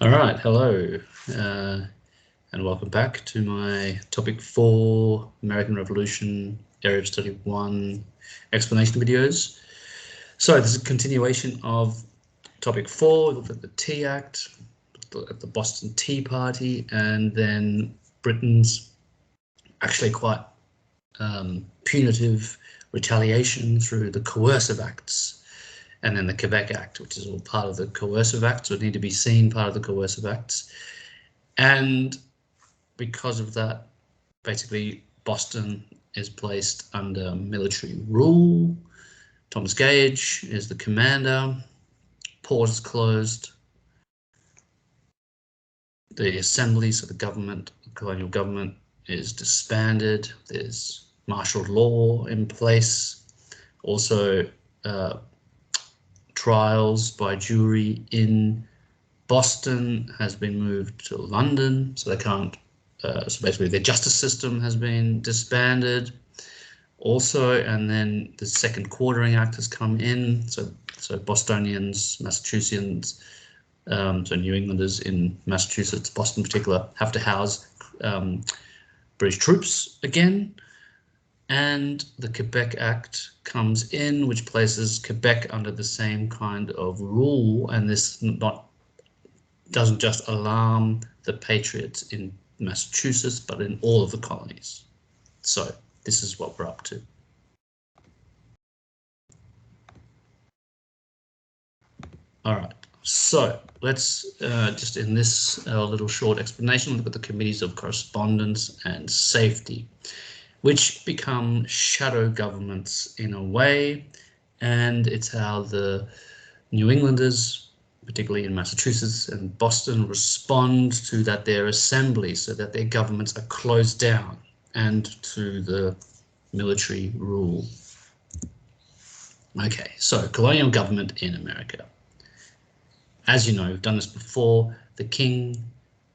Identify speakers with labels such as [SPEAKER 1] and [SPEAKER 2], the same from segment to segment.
[SPEAKER 1] All right, hello, and welcome back to my topic 4 American Revolution Area of Study 1 explanation videos. So this is a continuation of topic 4. We looked at the Tea Act, at the Boston Tea Party, and then Britain's actually quite punitive retaliation through the Coercive Acts. And then the Quebec Act, which is all part of the Coercive Acts, would need to be seen part of the Coercive Acts. And because of that, basically Boston is placed under military rule. Thomas Gage is the commander. Port is closed. The assembly, so the government, the colonial government, is disbanded. There's martial law in place. Also, trials by jury in Boston has been moved to London, so they can't. So basically, their justice system has been disbanded. Also, and then the Second Quartering Act has come in. So Bostonians, Massachusetts, so New Englanders in Massachusetts, Boston in particular, have to house British troops again. And the Quebec Act comes in, which places Quebec under the same kind of rule, and this doesn't just alarm the patriots in Massachusetts, but in all of the colonies. So this is what we're up to. All right, so let's just in this little short explanation look at the committees of correspondence and safety, which become shadow governments in a way, and it's how the New Englanders, particularly in Massachusetts and Boston, respond to that their assemblies, so that their governments are closed down, and to the military rule. Okay, so colonial government in America. As you know, we've done this before, the king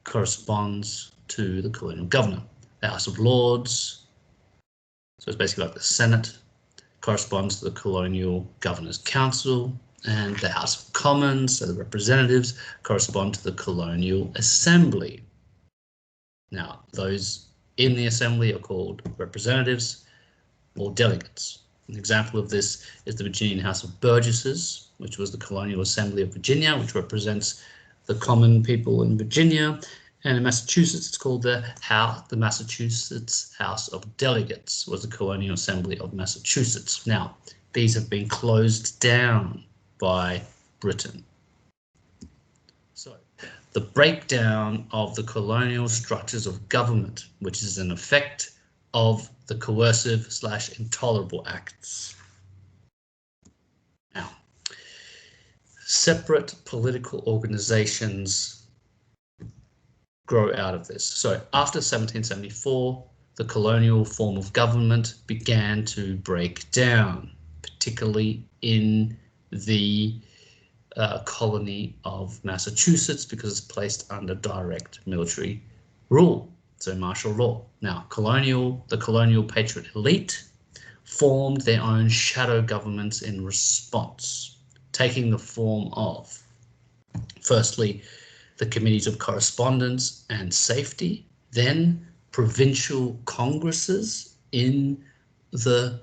[SPEAKER 1] corresponds to the colonial governor. The House of Lords, so it's basically like the Senate, corresponds to the Colonial Governor's Council, and the House of Commons, so the representatives, correspond to the Colonial Assembly. Now, those in the Assembly are called representatives or delegates. An example of this is the Virginian House of Burgesses, which was the Colonial Assembly of Virginia, which represents the common people in Virginia. And in Massachusetts, it's called the Massachusetts House of Delegates, was the Colonial Assembly of Massachusetts. Now, these have been closed down by Britain. So, the breakdown of the colonial structures of government, which is an effect of the coercive/intolerable acts. Now, separate political organizations grow out of this. So after 1774, the colonial form of government began to break down, particularly in the colony of Massachusetts, because it's placed under direct military rule, so martial law. Now, the colonial patriot elite formed their own shadow governments in response, taking the form of, firstly, the committees of correspondence and safety, then provincial congresses in the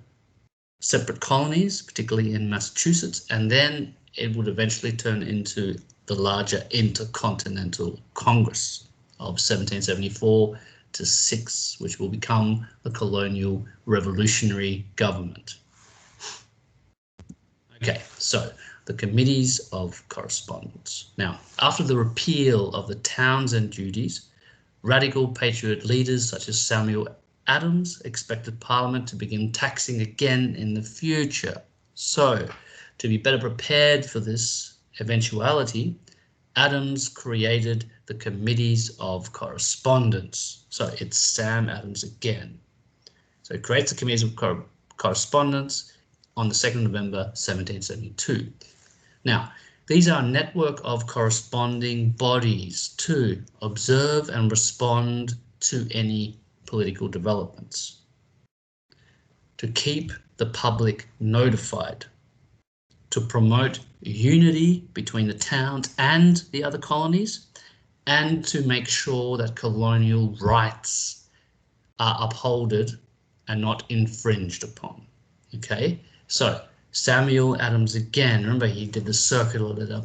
[SPEAKER 1] separate colonies, particularly in Massachusetts, and then it would eventually turn into the larger Intercontinental Congress of 1774 to 6, which will become the colonial revolutionary government. Okay, so the committees of correspondence. Now, after the repeal of the Townshend duties, radical patriot leaders such as Samuel Adams expected Parliament to begin taxing again in the future. So, to be better prepared for this eventuality, Adams created the committees of correspondence. So it's Sam Adams again. So he creates the committees of correspondence on the 2nd of November 1772. Now, these are a network of corresponding bodies to observe and respond to any political developments, to keep the public notified, to promote unity between the towns and the other colonies, and to make sure that colonial rights are upholded and not infringed upon. Okay, so Samuel Adams again, remember he did the circular letter.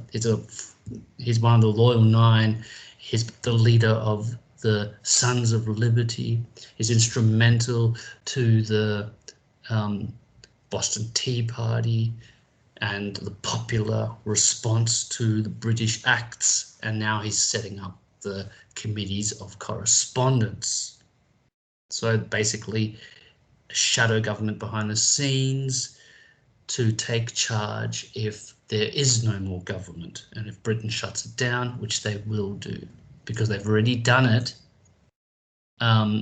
[SPEAKER 1] He's one of the Loyal Nine. He's the leader of the Sons of Liberty. He's instrumental to the Boston Tea Party and the popular response to the British Acts, and now he's setting up the committees of correspondence. So basically a shadow government behind the scenes to take charge if there is no more government and if Britain shuts it down, which they will do because they've already done it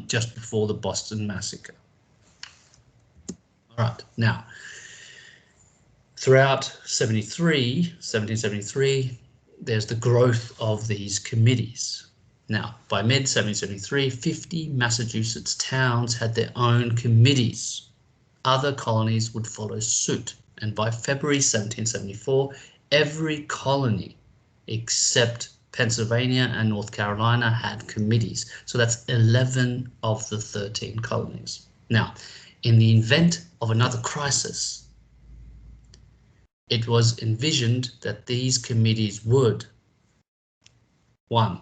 [SPEAKER 1] just before the Boston Massacre. All right, now throughout 1773, there's the growth of these committees. Now, by mid-1773, 50 Massachusetts towns had their own committees. Other colonies would follow suit, and by February 1774, every colony except Pennsylvania and North Carolina had committees. So that's 11 of the 13 colonies. Now, in the event of another crisis, it was envisioned that these committees would, one,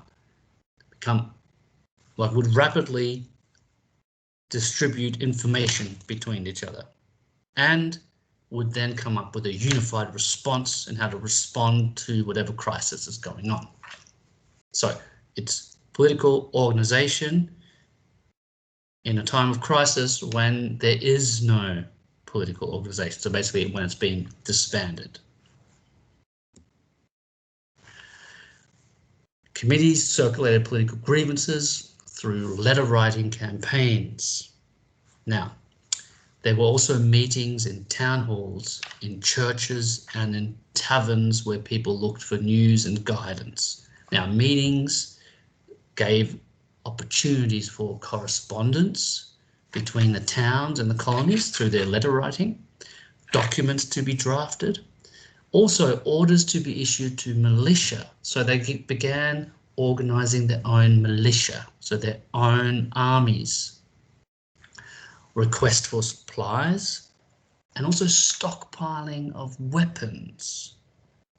[SPEAKER 1] would rapidly distribute information between each other and would then come up with a unified response and how to respond to whatever crisis is going on. So it's political organization in a time of crisis when there is no political organization. So basically when it's being disbanded. Committees circulated political grievances through letter writing campaigns. Now, there were also meetings in town halls, in churches and in taverns where people looked for news and guidance. Now, meetings gave opportunities for correspondence between the towns and the colonies through their letter writing, documents to be drafted, also orders to be issued to militia. So they began organizing their own militia, so their own armies, request for supplies, and also stockpiling of weapons,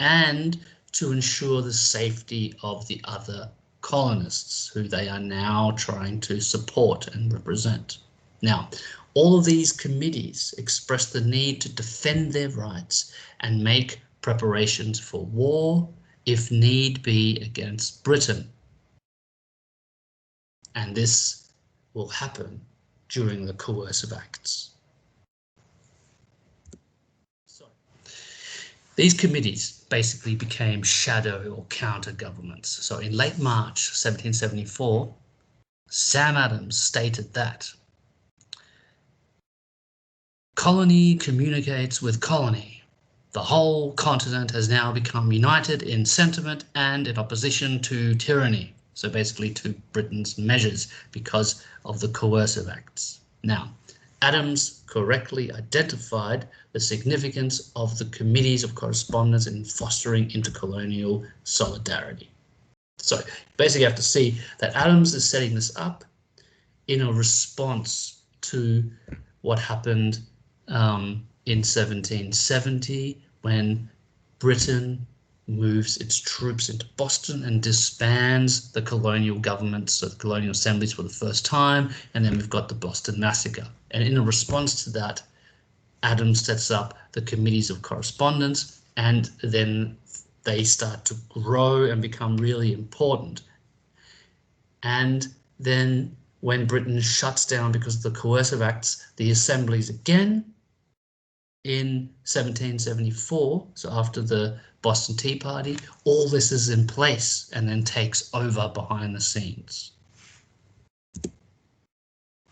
[SPEAKER 1] and to ensure the safety of the other colonists who they are now trying to support and represent. Now, all of these committees expressed the need to defend their rights and make preparations for war, if need be, against Britain. And this will happen during the Coercive Acts. So, these committees basically became shadow or counter governments. So in late March 1774, Sam Adams stated that colony communicates with colony. The whole continent has now become united in sentiment and in opposition to tyranny. So basically to Britain's measures because of the Coercive Acts. Now, Adams correctly identified the significance of the committees of correspondence in fostering intercolonial solidarity. So basically you have to see that Adams is setting this up in a response to what happened in 1770 when Britain moves its troops into Boston and disbands the colonial governments, so the colonial assemblies for the first time, and then we've got the Boston Massacre. And in a response to that, Adams sets up the committees of correspondence, and then they start to grow and become really important. And then when Britain shuts down because of the Coercive Acts, the assemblies again in 1774, so after the Boston Tea Party, all this is in place and then takes over behind the scenes.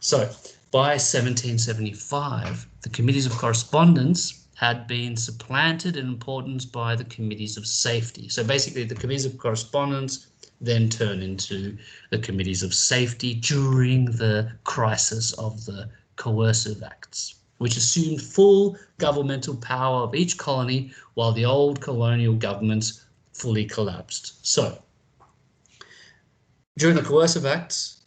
[SPEAKER 1] So by 1775, the committees of correspondence had been supplanted in importance by the committees of safety. So basically the committees of correspondence then turn into the committees of safety during the crisis of the Coercive Acts, which assumed full governmental power of each colony while the old colonial governments fully collapsed. So During the Coercive Acts,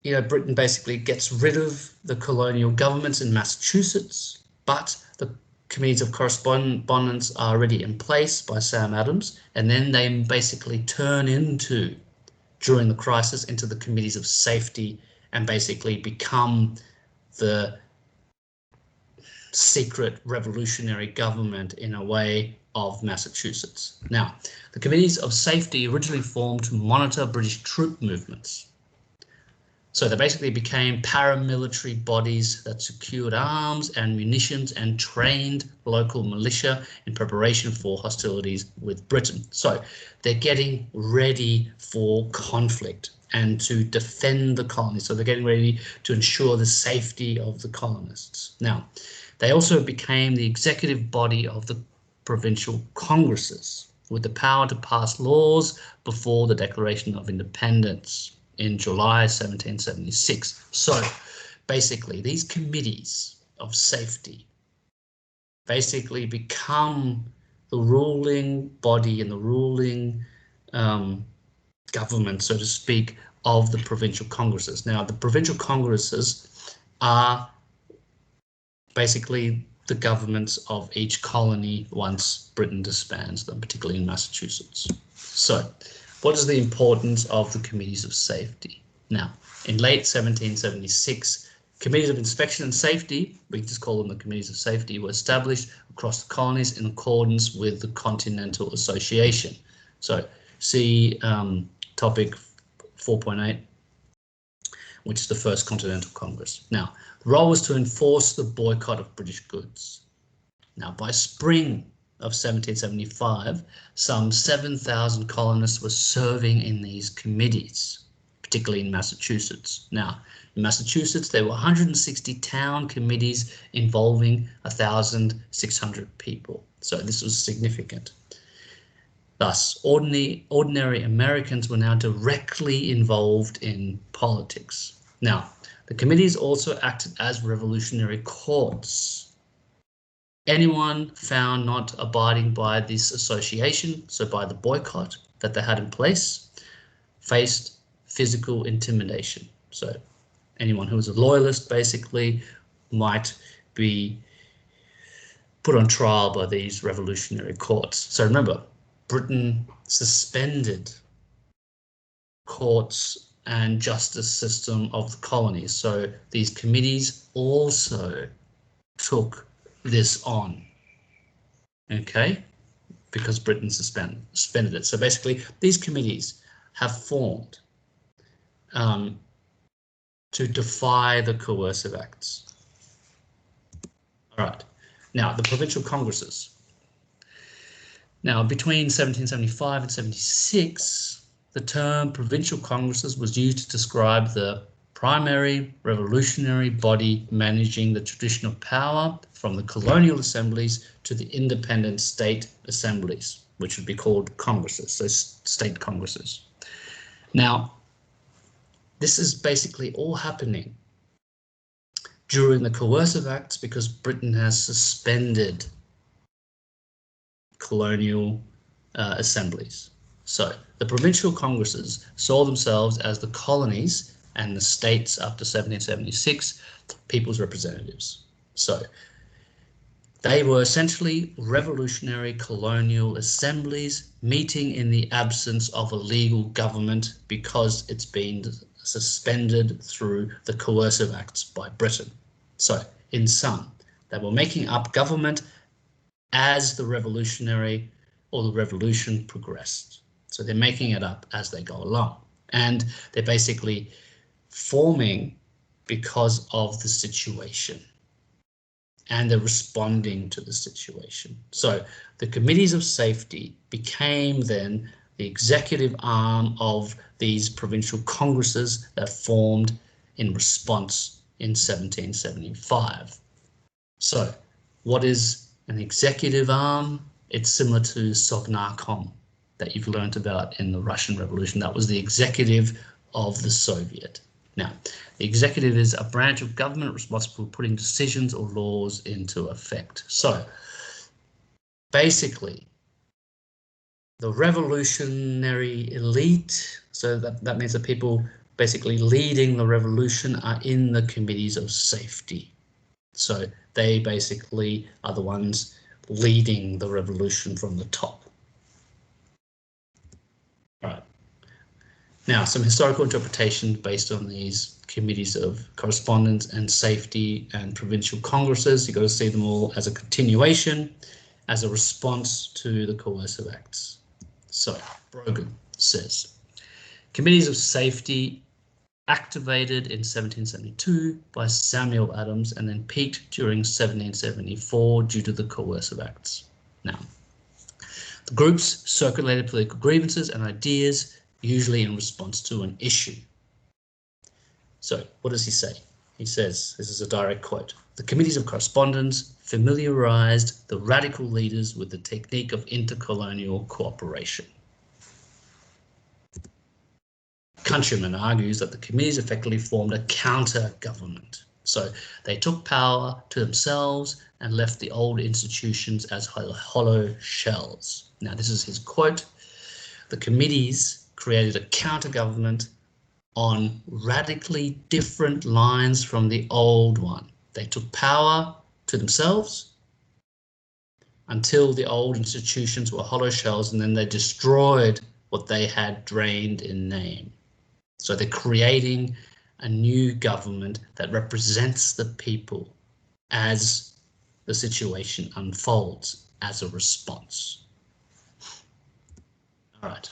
[SPEAKER 1] Britain basically gets rid of the colonial governments in Massachusetts, but the committees of correspondence are already in place by Sam Adams, and then they basically turn into, during the crisis, into the committees of safety and basically become the secret revolutionary government in a way of Massachusetts. Now, the committees of safety originally formed to monitor British troop movements. So they basically became paramilitary bodies that secured arms and munitions and trained local militia in preparation for hostilities with Britain. So they're getting ready for conflict and to defend the colonies. So they're getting ready to ensure the safety of the colonists. Now, they also became the executive body of the provincial congresses with the power to pass laws before the Declaration of Independence in July 1776. So basically, these committees of safety basically become the ruling body and the ruling government, so to speak, of the provincial congresses. Now, the provincial congresses are basically the governments of each colony once Britain disbands them, particularly in Massachusetts. So, what is the importance of the committees of safety? Now, in late 1776, committees of inspection and safety, we just call them the committees of safety, were established across the colonies in accordance with the Continental Association. So, see topic 4.8, which is the First Continental Congress. Now, the role was to enforce the boycott of British goods. Now, by spring of 1775, some 7,000 colonists were serving in these committees, particularly in Massachusetts. Now, in Massachusetts, there were 160 town committees involving 1,600 people. So this was significant. Thus, ordinary Americans were now directly involved in politics. Now, the committees also acted as revolutionary courts. Anyone found not abiding by this association, so by the boycott that they had in place, faced physical intimidation. So anyone who was a loyalist basically might be put on trial by these revolutionary courts. So remember, Britain suspended courts and justice system of the colonies. So these committees also took this on, okay, because Britain suspended it. So basically, these committees have formed to defy the coercive acts. All right, now the provincial congresses. Now, between 1775 and 76, the term provincial congresses was used to describe the primary revolutionary body managing the traditional power from the colonial assemblies to the independent state assemblies, which would be called congresses, so state congresses. Now, this is basically all happening during the coercive acts because Britain has suspended colonial assemblies. So the provincial congresses saw themselves as the colonies and the states after 1776 people's representatives. So they were essentially revolutionary colonial assemblies meeting in the absence of a legal government because it's been suspended through the coercive acts by Britain. So in sum, they were making up government as the revolutionary or the revolution progressed. So they're making it up as they go along. And they're basically forming because of the situation. And they're responding to the situation. So the committees of safety became then the executive arm of these provincial congresses that formed in response in 1775. So what is an executive arm? It's similar to Sovnarkom that you've learned about in the Russian Revolution. That was the executive of the Soviet. Now, the executive is a branch of government responsible for putting decisions or laws into effect. So, basically, the revolutionary elite, so that means the people basically leading the revolution are in the committees of safety. So they basically are the ones leading the revolution from the top. All right. Now, some historical interpretation based on these committees of correspondence and safety and provincial congresses. You've got to see them all as a continuation, as a response to the coercive acts. So, Brogan says, committees of safety activated in 1772 by Samuel Adams and then peaked during 1774 due to the coercive acts. Now, the groups circulated political grievances and ideas, usually in response to an issue. So what does he say? He says, this is a direct quote, the committees of correspondence familiarized the radical leaders with the technique of intercolonial cooperation. Countryman argues that the committees effectively formed a counter-government. So they took power to themselves and left the old institutions as hollow shells. Now, this is his quote. The committees created a counter-government on radically different lines from the old one. They took power to themselves until the old institutions were hollow shells, and then they destroyed what they had drained in name. So they're creating a new government that represents the people as the situation unfolds as a response. All right.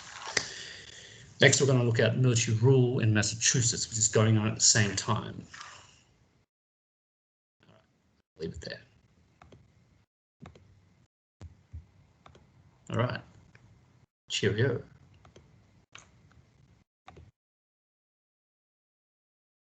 [SPEAKER 1] Next, we're going to look at military rule in Massachusetts, which is going on at the same time. All right, leave it there. All right. Cheerio.